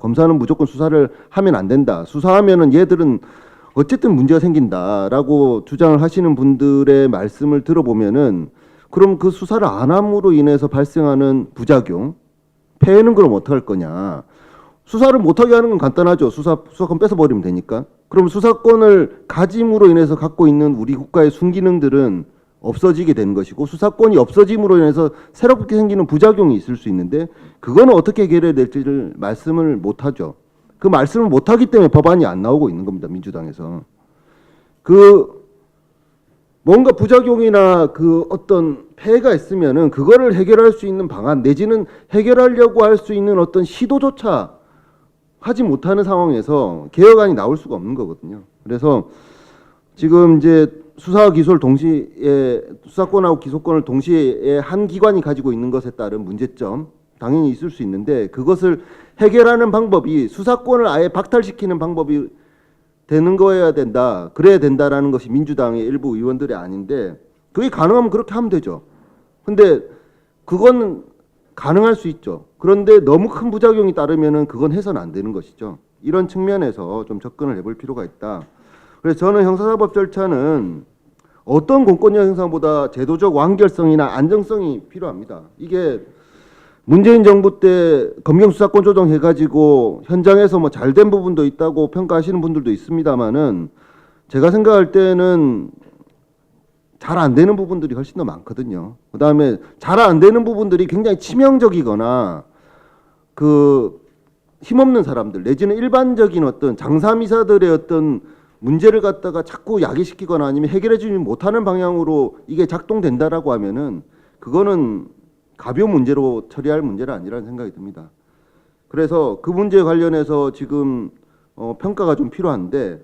검사는 무조건 수사를 하면 안 된다. 수사하면은 얘들은 어쨌든 문제가 생긴다라고 주장을 하시는 분들의 말씀을 들어보면은 그럼 그 수사를 안 함으로 인해서 발생하는 부작용, 폐해는 그럼 어떡할 거냐? 수사를 못하게 하는 건 간단하죠. 수사권 뺏어버리면 되니까. 그럼 수사권을 가짐으로 인해서 갖고 있는 우리 국가의 순기능들은 없어지게 되는 것이고, 수사권이 없어짐으로 인해서 새롭게 생기는 부작용이 있을 수 있는데 그거는 어떻게 해결될지를 말씀을 못하죠. 그 말씀을 못하기 때문에 법안이 안 나오고 있는 겁니다. 민주당에서. 그 뭔가 부작용이나 그 어떤 폐해가 있으면은 그거를 해결할 수 있는 방안 내지는 해결하려고 할 수 있는 어떤 시도조차 하지 못하는 상황에서 개혁안이 나올 수가 없는 거거든요. 그래서 지금 이제 수사와 기소를 동시에, 수사권하고 기소권을 동시에 한 기관이 가지고 있는 것에 따른 문제점 당연히 있을 수 있는데, 그것을 해결하는 방법이 수사권을 아예 박탈시키는 방법이 되는 거여야 된다, 그래야 된다라는 것이 민주당의 일부 의원들이 아닌데, 그게 가능하면 그렇게 하면 되죠. 근데 그건 가능할 수 있죠. 그런데 너무 큰 부작용이 따르면은 그건 해서는 안 되는 것이죠. 이런 측면에서 좀 접근을 해볼 필요가 있다. 그래서 저는 형사사법 절차는 어떤 공권력 행사보다 제도적 완결성이나 안정성이 필요합니다. 이게 문재인 정부 때 검경 수사권 조정해가지고 현장에서 뭐 잘된 부분도 있다고 평가하시는 분들도 있습니다만은, 제가 생각할 때는 잘 안 되는 부분들이 훨씬 더 많거든요. 그 다음에 잘 안 되는 부분들이 굉장히 치명적이거나 그 힘없는 사람들 내지는 일반적인 어떤 장사미사들의 어떤 문제를 갖다가 자꾸 야기시키거나 아니면 해결해주지 못하는 방향으로 이게 작동된다라고 하면은 그거는 가벼운 문제로 처리할 문제는 아니라는 생각이 듭니다. 그래서 그 문제에 관련해서 지금 평가가 좀 필요한데,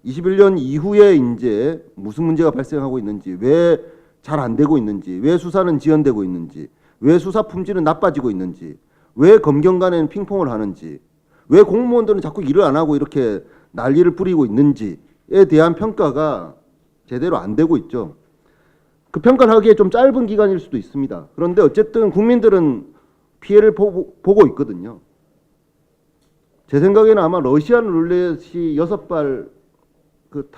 21년 이후에 이제 무슨 문제가 발생하고 있는지, 왜 잘 안 되고 있는지, 왜 수사는 지연되고 있는지, 왜 수사 품질은 나빠지고 있는지, 왜 검경 간에는 핑퐁을 하는지, 왜 공무원들은 자꾸 일을 안 하고 이렇게 난리를 뿌리고 있는지에 대한 평가가 제대로 안 되고 있죠. 그 평가를 하기에 좀 짧은 기간일 수도 있습니다. 그런데 어쨌든 국민들은 피해를 보고 있거든요. 제 생각에는 아마 러시안 룰렛이 6발 그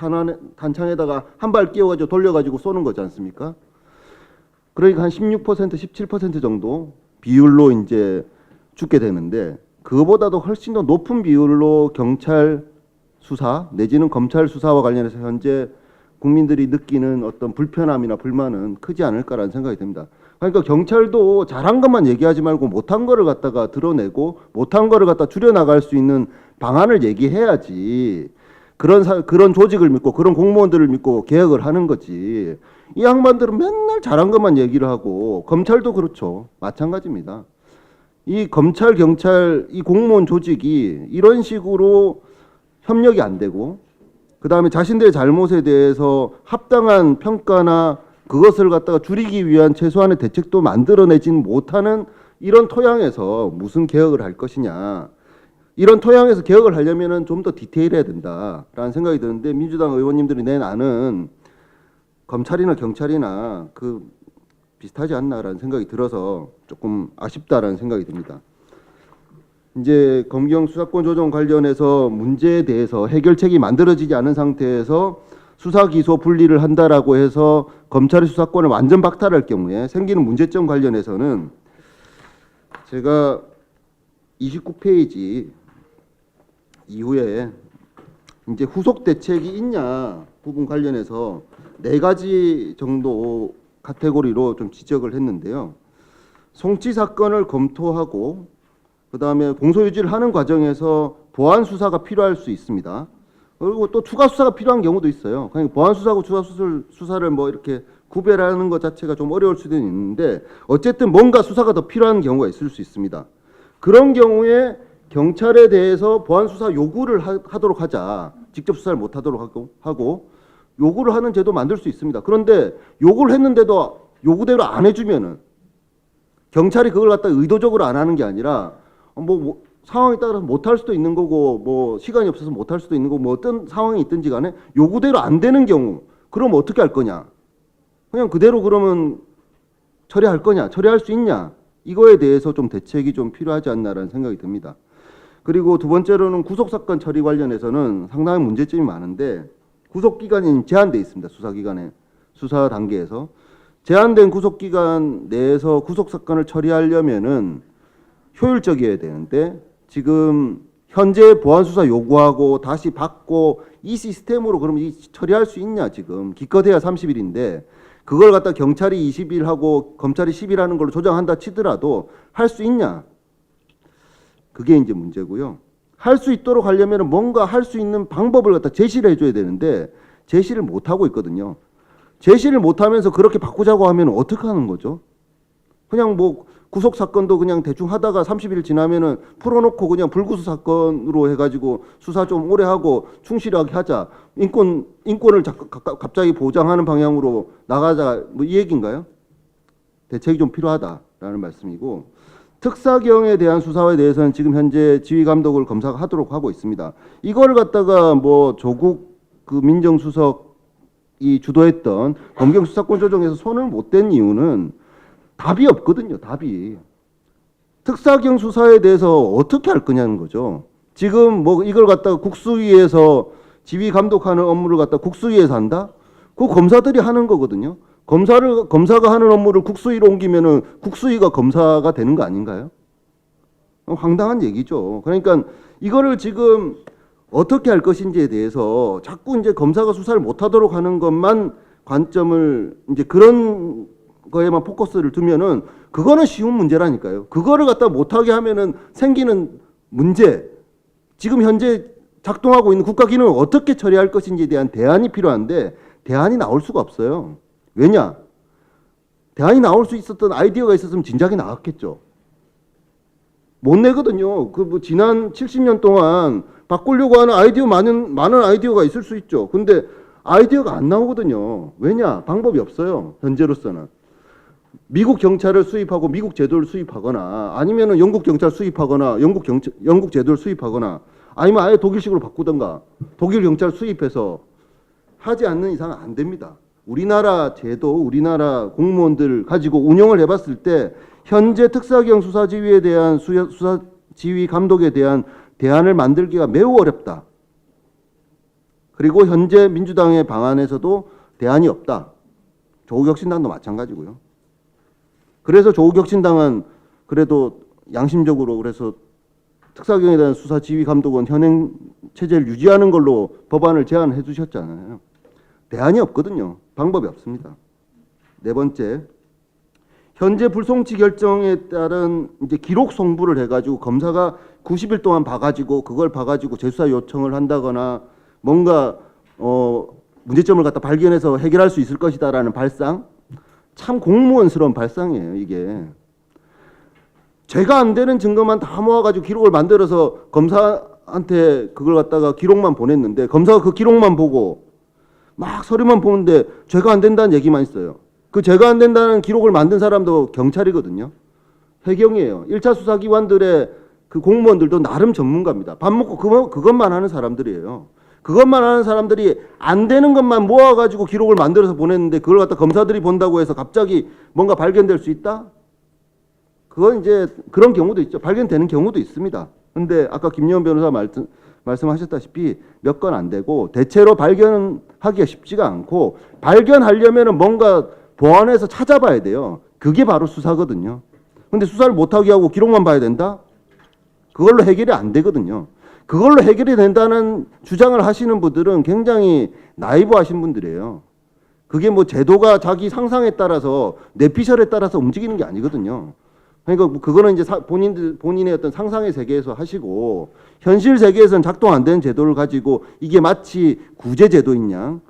탄창에다가 한 발 끼워가지고 돌려가지고 쏘는 거지 않습니까? 그러니까 한 16%, 17% 정도 비율로 이제 죽게 되는데, 그거보다도 훨씬 더 높은 비율로 경찰 수사 내지는 검찰 수사와 관련해서 현재 국민들이 느끼는 어떤 불편함이나 불만은 크지 않을까라는 생각이 듭니다. 그러니까 경찰도 잘한 것만 얘기하지 말고 못한 거를 갖다가 드러내고 못한 거를 갖다 줄여나갈 수 있는 방안을 얘기해야지, 그런 조직을 믿고 그런 공무원들을 믿고 개혁을 하는 거지. 이 양반들은 맨날 잘한 것만 얘기를 하고, 검찰도 그렇죠. 마찬가지입니다. 이 검찰, 경찰, 이 공무원 조직이 이런 식으로 협력이 안 되고, 그 다음에 자신들의 잘못에 대해서 합당한 평가나 그것을 갖다가 줄이기 위한 최소한의 대책도 만들어내지는 못하는 이런 토양에서 무슨 개혁을 할 것이냐. 이런 토양에서 개혁을 하려면은 좀 더 디테일해야 된다라는 생각이 드는데, 민주당 의원님들이 낸 안은 검찰이나 경찰이나 그 비슷하지 않나라는 생각이 들어서 조금 아쉽다라는 생각이 듭니다. 이제 검경 수사권 조정 관련해서 문제에 대해서 해결책이 만들어지지 않은 상태에서 수사 기소 분리를 한다라고 해서 검찰의 수사권을 완전 박탈할 경우에 생기는 문제점 관련해서는 제가 29페이지 이후에 이제 후속 대책이 있냐 부분 관련해서 4가지 정도 카테고리로 좀 지적을 했는데요. 송치 사건을 검토하고 그 다음에 공소유지를 하는 과정에서 보안 수사가 필요할 수 있습니다. 그리고 또 추가 수사가 필요한 경우도 있어요. 그러니까 보안 수사하고 추가 수사를 뭐 이렇게 구별하는 것 자체가 좀 어려울 수도 있는데, 어쨌든 뭔가 수사가 더 필요한 경우가 있을 수 있습니다. 그런 경우에 경찰에 대해서 보안 수사 요구를 하도록 하자. 직접 수사를 못 하도록 하고 요구를 하는 제도 만들 수 있습니다. 그런데 요구를 했는데도 요구대로 안 해주면은 경찰이 그걸 갖다 의도적으로 안 하는 게 아니라 뭐 상황에 따라서 못할 수도 있는 거고, 뭐 시간이 없어서 못할 수도 있는 거고, 뭐 어떤 상황이 있든지 간에 요구대로 안 되는 경우, 그럼 어떻게 할 거냐? 그냥 그대로 그러면 처리할 거냐? 처리할 수 있냐? 이거에 대해서 좀 대책이 좀 필요하지 않나라는 생각이 듭니다. 그리고 두 번째로는 구속사건 처리 관련해서는 상당히 문제점이 많은데 구속기간이 제한돼 있습니다. 수사기간에 수사 단계에서 제한된 구속기간 내에서 구속사건을 처리하려면은 효율적이어야 되는데 지금 현재 보안수사 요구하고 다시 받고 이 시스템으로 그러면 이 처리할 수 있냐 지금 기껏해야 30일인데 그걸 갖다 경찰이 20일 하고 검찰이 10일 하는 걸로 조정한다 치더라도 할 수 있냐? 그게 이제 문제고요. 할 수 있도록 하려면 뭔가 할 수 있는 방법을 갖다 제시를 해줘야 되는데 제시를 못 하고 있거든요. 제시를 못 하면서 그렇게 바꾸자고 하면 어떻게 하는 거죠? 그냥 뭐 구속 사건도 그냥 대충 하다가 30일 지나면은 풀어놓고 그냥 불구속 사건으로 해가지고 수사 좀 오래 하고 충실하게 하자. 인권을 갑자기 보장하는 방향으로 나가자. 뭐 이 얘기인가요? 대책이 좀 필요하다라는 말씀이고 특사경에 대한 수사에 대해서는 지금 현재 지휘 감독을 검사가 하도록 하고 있습니다. 이걸 갖다가 뭐 조국 그 민정수석이 주도했던 검경 수사권 조정에서 손을 못 댄 이유는 답이 없거든요. 답이. 특사경 수사에 대해서 어떻게 할 거냐는 거죠. 지금 뭐 이걸 갖다가 국수위에서 지휘 감독하는 업무를 갖다 국수위에서 한다? 그거 검사들이 하는 거거든요. 검사가 하는 업무를 국수위로 옮기면은 국수위가 검사가 되는 거 아닌가요? 황당한 얘기죠. 그러니까 이거를 지금 어떻게 할 것인지에 대해서 자꾸 이제 검사가 수사를 못 하도록 하는 것만 관점을 이제 그런 거에만 포커스를 두면은 그거는 쉬운 문제라니까요. 그거를 갖다 못하게 하면은 생기는 문제, 지금 현재 작동하고 있는 국가 기능을 어떻게 처리할 것인지에 대한 대안이 필요한데 대안이 나올 수가 없어요. 왜냐? 대안이 나올 수 있었던 아이디어가 있었으면 진작에 나왔겠죠. 못 내거든요. 그 뭐 지난 70년 동안 바꾸려고 하는 많은 아이디어가 있을 수 있죠. 근데 아이디어가 안 나오거든요. 왜냐? 방법이 없어요. 현재로서는. 미국 경찰을 수입하고 미국 제도를 수입하거나 아니면은 영국 경찰 수입하거나 영국 제도를 수입하거나 아니면 아예 독일식으로 바꾸던가 독일 경찰 수입해서 하지 않는 이상은 안 됩니다. 우리나라 제도, 우리나라 공무원들 가지고 운영을 해봤을 때 현재 특사경 수사지휘에 대한 수사지휘 감독에 대한 대안을 만들기가 매우 어렵다. 그리고 현재 민주당의 방안에서도 대안이 없다. 조국혁신당도 마찬가지고요. 그래서 조국혁신당은 그래도 양심적으로 그래서 특사경에 대한 수사지휘 감독은 현행 체제를 유지하는 걸로 법안을 제안해 주셨잖아요. 대안이 없거든요. 방법이 없습니다. 네 번째, 현재 불송치 결정에 따른 이제 기록 송부를 해가지고 검사가 90일 동안 봐가지고 그걸 봐가지고 재수사 요청을 한다거나 뭔가 문제점을 갖다 발견해서 해결할 수 있을 것이다라는 발상, 참 공무원스러운 발상이에요. 이게 죄가 안 되는 증거만 다 모아가지고 기록을 만들어서 검사한테 그걸 갖다가 기록만 보냈는데 검사가 그 기록만 보고 막 서류만 보는데 죄가 안 된다는 얘기만 있어요. 그 죄가 안 된다는 기록을 만든 사람도 경찰이거든요. 해경이에요. 1차 수사기관들의 그 공무원들도 나름 전문가입니다. 밥 먹고 그것만 하는 사람들이에요. 그것만 하는 사람들이 안 되는 것만 모아가지고 기록을 만들어서 보냈는데 그걸 갖다 검사들이 본다고 해서 갑자기 뭔가 발견될 수 있다? 그건 이제 그런 경우도 있죠. 발견되는 경우도 있습니다. 근데 아까 김여원 변호사 말씀하셨다시피 몇 건 안 되고 대체로 발견하기가 쉽지가 않고 발견하려면 뭔가 보안에서 찾아봐야 돼요. 그게 바로 수사거든요. 근데 수사를 못하게 하고 기록만 봐야 된다? 그걸로 해결이 안 되거든요. 그걸로 해결이 된다는 주장을 하시는 분들은 굉장히 나이브하신 분들이에요. 그게 뭐 제도가 자기 상상에 따라서 뇌피셜에 따라서 움직이는 게 아니거든요. 그러니까 그거는 이제 본인의 어떤 상상의 세계에서 하시고 현실 세계에서는 작동 안 되는 제도를 가지고 이게 마치 구제 제도인 양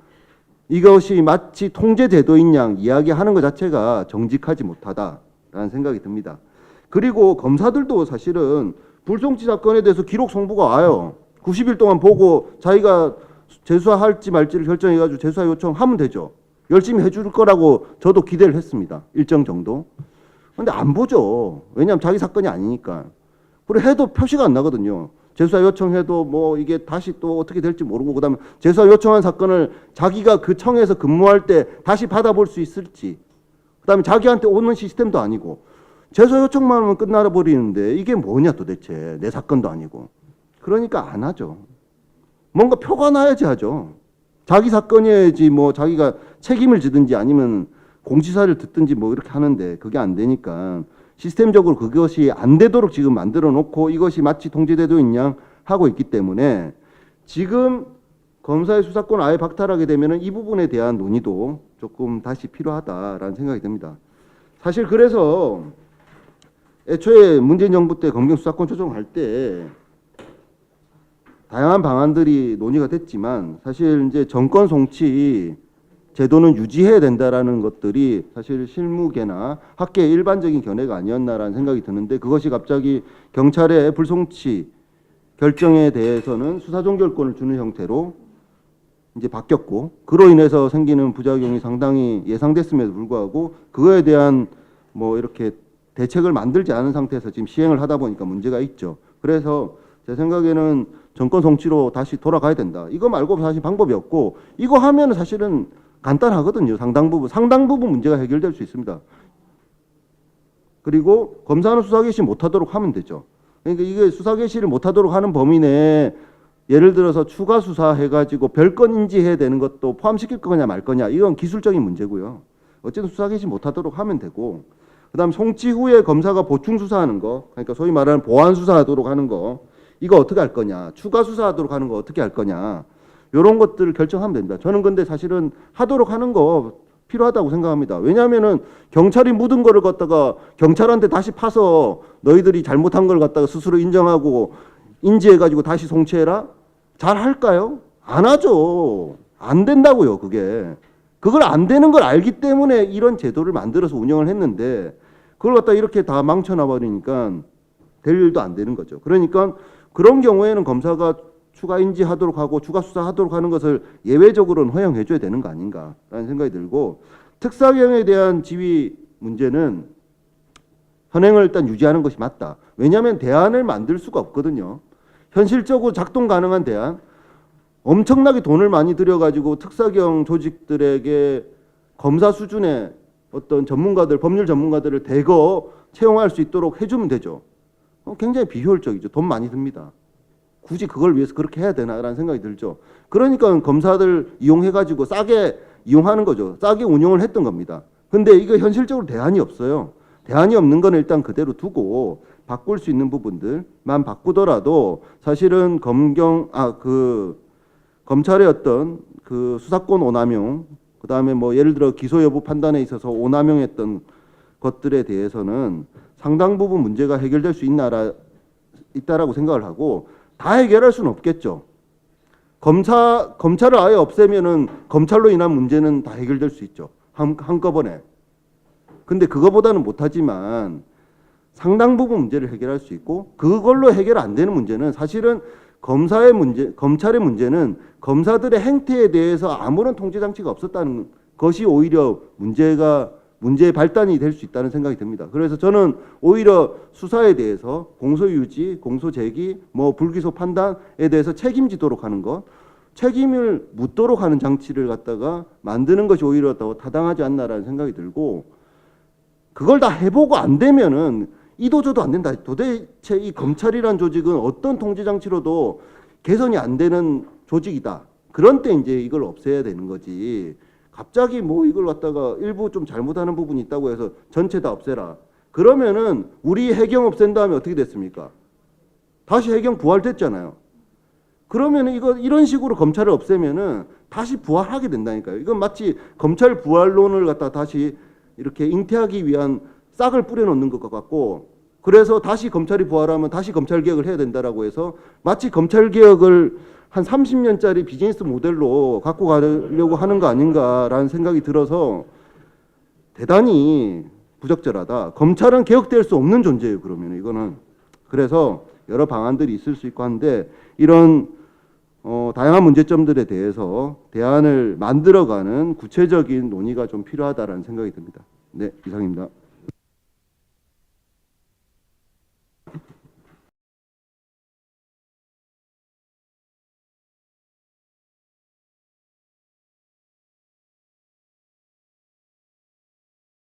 이것이 마치 통제 제도인 양 이야기하는 것 자체가 정직하지 못하다라는 생각이 듭니다. 그리고 검사들도 사실은 불송치 사건에 대해서 기록 송부가 와요. 90일 동안 보고 자기가 재수사할지 말지를 결정해가지고 재수사 요청하면 되죠. 열심히 해줄 거라고 저도 기대를 했습니다. 일정 정도. 근데 안 보죠. 왜냐하면 자기 사건이 아니니까. 그리고 해도 표시가 안 나거든요. 재수사 요청해도 뭐 이게 다시 또 어떻게 될지 모르고 그다음에 재수사 요청한 사건을 자기가 그 청에서 근무할 때 다시 받아볼 수 있을지 그다음에 자기한테 오는 시스템도 아니고 재수사 요청만 하면 끝나버리는데 이게 뭐냐 도대체 내 사건도 아니고 그러니까 안 하죠. 뭔가 표가 나야지 하죠. 자기 사건이어야지 뭐 자기가 책임을 지든지 아니면 공시사를 듣든지 뭐 이렇게 하는데 그게 안 되니까 시스템적으로 그것이 안 되도록 지금 만들어 놓고 이것이 마치 통제되도 있냐 하고 있기 때문에 지금 검사의 수사권 아예 박탈하게 되면은 이 부분에 대한 논의도 조금 다시 필요하다라는 생각이 듭니다. 사실 그래서 애초에 문재인 정부 때 검경 수사권 조정할 때 다양한 방안들이 논의가 됐지만 사실 이제 정권 송치 제도는 유지해야 된다라는 것들이 사실 실무계나 학계의 일반적인 견해가 아니었나라는 생각이 드는데 그것이 갑자기 경찰의 불송치 결정에 대해서는 수사종결권을 주는 형태로 이제 바뀌었고 그로 인해서 생기는 부작용이 상당히 예상됐음에도 불구하고 그거에 대한 뭐 이렇게 대책을 만들지 않은 상태에서 지금 시행을 하다 보니까 문제가 있죠. 그래서 제 생각에는 정권 송치로 다시 돌아가야 된다. 이거 말고 사실 방법이 없고 이거 하면 사실은 간단하거든요. 상당 부분 문제가 해결될 수 있습니다. 그리고 검사는 수사 개시 못하도록 하면 되죠. 그러니까 이게 수사 개시를 못하도록 하는 범위 내에 예를 들어서 추가 수사해가지고 별건 인지해야 되는 것도 포함시킬 거냐 말 거냐 이건 기술적인 문제고요. 어쨌든 수사 개시 못하도록 하면 되고 그다음 송치 후에 검사가 보충 수사하는 거 그러니까 소위 말하는 보완 수사하도록 하는 거 이거 어떻게 할 거냐 추가 수사하도록 하는 거 어떻게 할 거냐 이런 것들을 결정하면 됩니다. 저는 근데 사실은 하도록 하는 거 필요하다고 생각합니다. 왜냐하면은 경찰이 묻은 거를 갖다가 경찰한테 다시 파서 너희들이 잘못한 걸 갖다가 스스로 인정하고 인지해가지고 다시 송치해라? 잘 할까요? 안 하죠. 안 된다고요, 그게. 그걸 안 되는 걸 알기 때문에 이런 제도를 만들어서 운영을 했는데 그걸 갖다 이렇게 다 망쳐놔버리니까 될 일도 안 되는 거죠. 그러니까 그런 경우에는 검사가 추가 인지하도록 하고 추가 수사하도록 하는 것을 예외적으로는 허용해줘야 되는 거 아닌가라는 생각이 들고 특사경에 대한 지위 문제는 현행을 일단 유지하는 것이 맞다. 왜냐하면 대안을 만들 수가 없거든요. 현실적으로 작동 가능한 대안 엄청나게 돈을 많이 들여가지고 특사경 조직들에게 검사 수준의 어떤 전문가들 법률 전문가들을 대거 채용할 수 있도록 해주면 되죠. 굉장히 비효율적이죠. 돈 많이 듭니다. 굳이 그걸 위해서 그렇게 해야 되나라는 생각이 들죠. 그러니까 검사들 이용해가지고 싸게 이용하는 거죠. 싸게 운영을 했던 겁니다. 근데 이거 현실적으로 대안이 없어요. 대안이 없는 건 일단 그대로 두고 바꿀 수 있는 부분들만 바꾸더라도 사실은 검찰의 어떤 그 수사권 오남용 그다음에 뭐 예를 들어 기소 여부 판단에 있어서 오남용했던 것들에 대해서는 상당 부분 문제가 해결될 수 있다라고 생각을 하고 다 해결할 수는 없겠죠. 검찰을 아예 없애면은 검찰로 인한 문제는 다 해결될 수 있죠. 한꺼번에. 근데 그거보다는 못하지만 상당 부분 문제를 해결할 수 있고 그걸로 해결 안 되는 문제는 사실은 검찰의 문제는 검사들의 행태에 대해서 아무런 통제 장치가 없었다는 것이 오히려 문제의 발단이 될 수 있다는 생각이 듭니다. 그래서 저는 오히려 수사에 대해서 공소유지, 공소제기, 뭐 불기소 판단에 대해서 책임지도록 하는 것, 책임을 묻도록 하는 장치를 갖다가 만드는 것이 오히려 더 타당하지 않나라는 생각이 들고 그걸 다 해보고 안 되면은 이도저도 안 된다. 도대체 이 검찰이란 조직은 어떤 통제 장치로도 개선이 안 되는 조직이다. 그런 때 이제 이걸 없애야 되는 거지. 갑자기 뭐 이걸 갖다가 일부 좀 잘못하는 부분이 있다고 해서 전체 다 없애라. 그러면은 우리 해경 없앤 다음에 어떻게 됐습니까? 다시 해경 부활됐잖아요. 그러면은 이런 식으로 검찰을 없애면은 다시 부활하게 된다니까요. 이건 마치 검찰 부활론을 갖다 다시 이렇게 잉태하기 위한 싹을 뿌려놓는 것 같고 그래서 다시 검찰이 부활하면 다시 검찰 개혁을 해야 된다라고 해서 마치 검찰 개혁을 한 30년짜리 비즈니스 모델로 갖고 가려고 하는 거 아닌가라는 생각이 들어서 대단히 부적절하다. 검찰은 개혁될 수 없는 존재예요. 그러면 이거는 그래서 여러 방안들이 있을 수 있고 한데 이런 다양한 문제점들에 대해서 대안을 만들어가는 구체적인 논의가 좀 필요하다라는 생각이 듭니다. 네, 이상입니다.